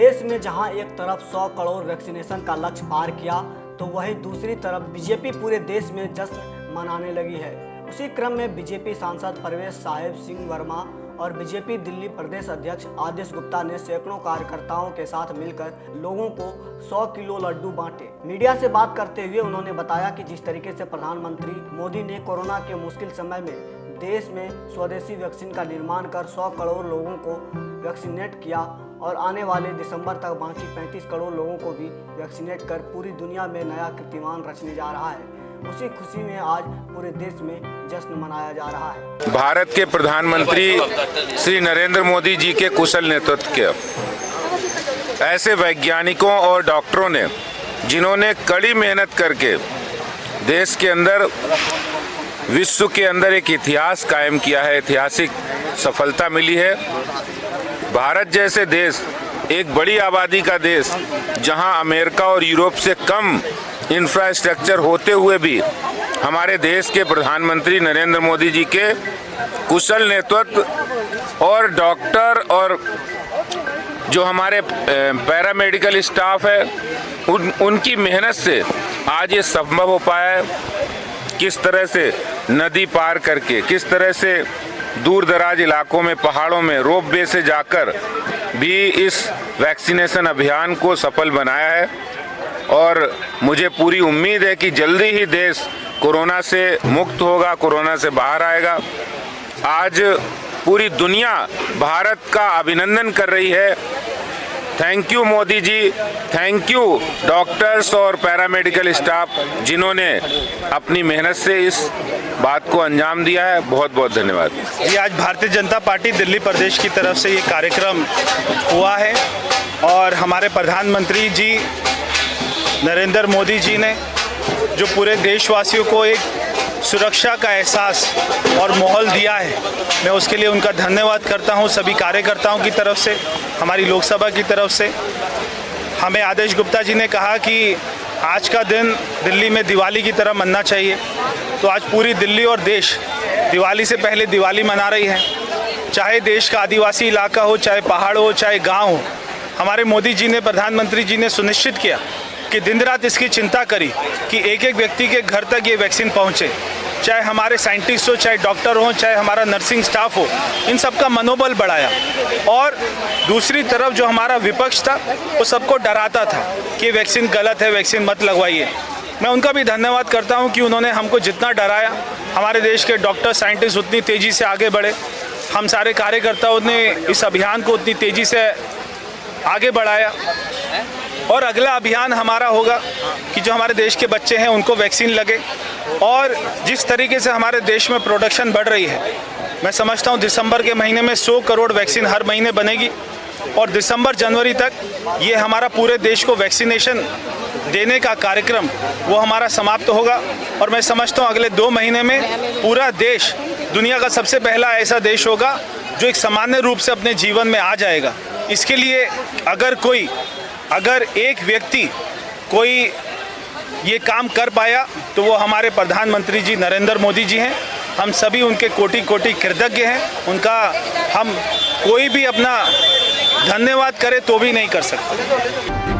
देश में जहां एक तरफ 100 करोड़ वैक्सीनेशन का लक्ष्य पार किया तो वहीं दूसरी तरफ बीजेपी पूरे देश में जश्न मनाने लगी है। उसी क्रम में बीजेपी सांसद परवेश साहिब सिंह वर्मा और बीजेपी दिल्ली प्रदेश अध्यक्ष आदेश गुप्ता ने सैकड़ों कार्यकर्ताओं के साथ मिलकर लोगों को 100 किलो लड्डू बांटे। मीडिया से बात करते हुए उन्होंने बताया कि जिस तरीके से प्रधानमंत्री मोदी ने कोरोना के मुश्किल समय में देश में स्वदेशी वैक्सीन का निर्माण कर 100 करोड़ लोगों को वैक्सीनेट किया और आने वाले दिसंबर तक बाकी 35 करोड़ लोगों को भी वैक्सीनेट कर पूरी दुनिया में नया कीर्तिमान रचने जा रहा है, उसी खुशी में आज पूरे देश में जश्न मनाया जा रहा है। भारत के प्रधानमंत्री श्री नरेंद्र मोदी जी के कुशल नेतृत्व के ऐसे वैज्ञानिकों और डॉक्टरों ने जिन्होंने कड़ी मेहनत करके देश के अंदर विश्व के अंदर एक इतिहास कायम किया है, ऐतिहासिक सफलता मिली है। भारत जैसे देश, एक बड़ी आबादी का देश, जहां अमेरिका और यूरोप से कम इंफ्रास्ट्रक्चर होते हुए भी हमारे देश के प्रधानमंत्री नरेंद्र मोदी जी के कुशल नेतृत्व और डॉक्टर और जो हमारे पैरामेडिकल स्टाफ है उनकी मेहनत से आज ये संभव हो पाया है। किस तरह से नदी पार करके, किस तरह से दूर दराज इलाकों में, पहाड़ों में रोपवे से जाकर भी इस वैक्सीनेशन अभियान को सफल बनाया है और मुझे पूरी उम्मीद है कि जल्दी ही देश कोरोना से मुक्त होगा, कोरोना से बाहर आएगा। आज पूरी दुनिया भारत का अभिनंदन कर रही है। Thank you Modi ji, thank you doctors और पैरामेडिकल स्टाफ जिन्होंने अपनी मेहनत से इस बात को अंजाम दिया है। बहुत बहुत धन्यवाद जी। आज भारतीय जनता पार्टी दिल्ली प्रदेश की तरफ से ये कार्यक्रम हुआ है और हमारे प्रधानमंत्री जी नरेंद्र मोदी जी ने जो पूरे देशवासियों को एक सुरक्षा का एहसास और माहौल दिया है, मैं उसके लिए उनका धन्यवाद करता हूं। सभी कार्यकर्ताओं की तरफ से, हमारी लोकसभा की तरफ से। हमें आदेश गुप्ता जी ने कहा कि आज का दिन दिल्ली में दिवाली की तरह मनना चाहिए, तो आज पूरी दिल्ली और देश दिवाली से पहले दिवाली मना रही है। चाहे देश का आदिवासी इलाका हो, चाहे पहाड़ हो, चाहे गाँव हो, हमारे मोदी जी ने, प्रधानमंत्री जी ने सुनिश्चित किया कि दिन रात इसकी चिंता करी कि एक एक व्यक्ति के घर तक ये वैक्सीन पहुंचे। चाहे हमारे साइंटिस्ट हो, चाहे डॉक्टर हो, चाहे हमारा नर्सिंग स्टाफ हो, इन सबका मनोबल बढ़ाया। और दूसरी तरफ जो हमारा विपक्ष था वो सबको डराता था कि वैक्सीन गलत है, वैक्सीन मत लगवाइए। मैं उनका भी धन्यवाद करता हूं कि उन्होंने हमको जितना डराया, हमारे देश के डॉक्टर साइंटिस्ट उतनी तेज़ी से आगे बढ़े, हम सारे कार्यकर्ताओं ने इस अभियान को उतनी तेज़ी से आगे बढ़ाया। और अगला अभियान हमारा होगा कि जो हमारे देश के बच्चे हैं उनको वैक्सीन लगे। और जिस तरीके से हमारे देश में प्रोडक्शन बढ़ रही है, मैं समझता हूँ दिसंबर के महीने में 100 करोड़ वैक्सीन हर महीने बनेगी और दिसंबर जनवरी तक ये हमारा पूरे देश को वैक्सीनेशन देने का कार्यक्रम वो हमारा समाप्त होगा। और मैं समझता हूँ अगले 2 महीने में पूरा देश दुनिया का सबसे पहला ऐसा देश होगा जो एक सामान्य रूप से अपने जीवन में आ जाएगा। इसके लिए अगर एक व्यक्ति कोई ये काम कर पाया तो वो हमारे प्रधानमंत्री जी नरेंद्र मोदी जी हैं। हम सभी उनके कोटि कोटि कृतज्ञ हैं। उनका हम कोई भी अपना धन्यवाद करे तो भी नहीं कर सकते।